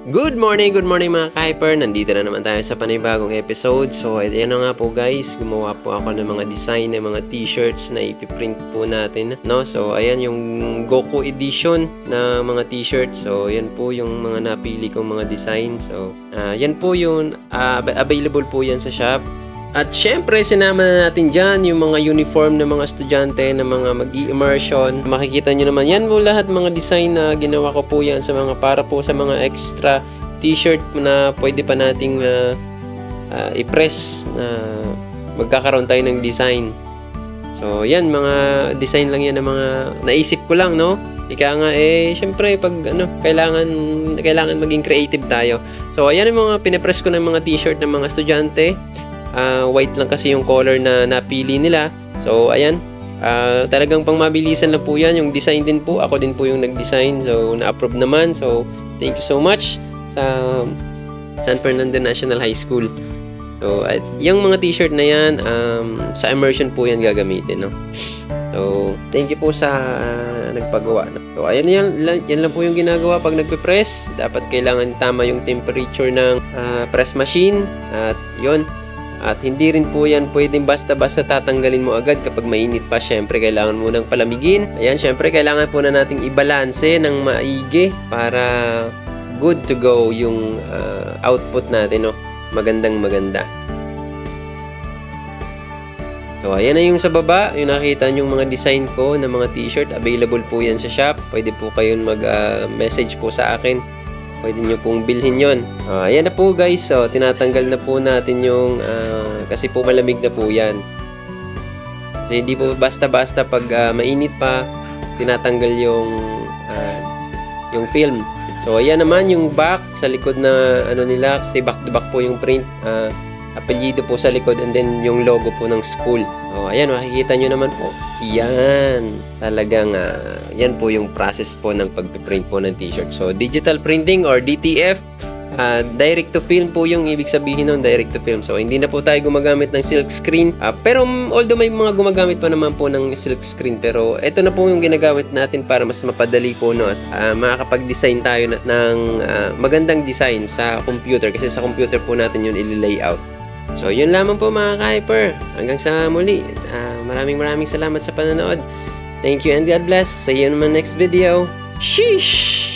Good morning mga ka-hyper. Nandito na naman tayo sa panibagong episode. So, ayan na nga po guys. Gumawa po ako ng mga design ng mga t-shirts na ipiprint po natin. No? So, ayan yung Goku edition na mga t-shirts. So, ayan po yung mga napili kong mga design. So, yan po yung available po yan sa shop. At syempre, sinama na natin dyan yung mga uniform ng mga estudyante na mga mag-i-immersion. Makikita nyo naman yan po lahat mga design na ginawa ko po yan sa mga para po sa mga extra t-shirt na pwede pa nating i-press na magkakaroon tayo ng design. So yan, mga design lang yan na mga naisip ko lang, no? Ika nga syempre pag kailangan maging creative tayo. So ayan yung mga pinipress ko ng mga t-shirt ng mga estudyante. White lang kasi yung color na napili nila. So, ayan. Talagang pang mabilisan lang po yan. Yung design din po. Ako din po yung nag-design. So, na-approve naman. So, thank you so much sa San Fernando National High School. So, yung mga t-shirt na yan, sa immersion po yan gagamitin. No? So, thank you po sa nagpagawa. No? So, ayan yan lang po yung ginagawa pag nagpe-press. Dapat kailangan tama yung temperature ng press machine. At yun. At hindi rin po yan pwedeng basta-basta tatanggalin mo agad kapag mainit pa. Syempre, kailangan mo nang palamigin. Ayan, syempre, kailangan po na nating ibalanse ng maigi para good to go yung output natin, no? Magandang-maganda. So, ayan na yung sa baba. Yung nakita nyo yung mga design ko ng mga t-shirt. Available po yan sa shop. Pwede po kayong mag-message po sa akin. Pwede nyo pong bilhin yon. Ayan na po guys. So, tinatanggal na po natin yung kasi po malamig na po yan. Kasi hindi po basta-basta pag mainit pa tinatanggal yung film. So, ayan naman yung back sa likod na nila. Kasi back to back po yung print. Apelyido po sa likod and then yung logo po ng school. Ayan, makikita nyo naman po. Yan. Talagang yan po yung process po ng pagpiprint po ng t-shirt. So, digital printing or DTF, direct to film po yung ibig sabihin nun, direct to film. So, hindi na po tayo gumagamit ng silk screen. Pero, although may mga gumagamit pa naman po ng silk screen, pero ito na po yung ginagamit natin para mas mapadali po, no? At makakapag-design tayo ng magandang design sa computer. Kasi sa computer po natin yun i-layout. So, yun lamang po mga ka-hyper. Hanggang sa muli. Maraming salamat sa panonood. Thank you and God bless. See you in my next video. Sheesh!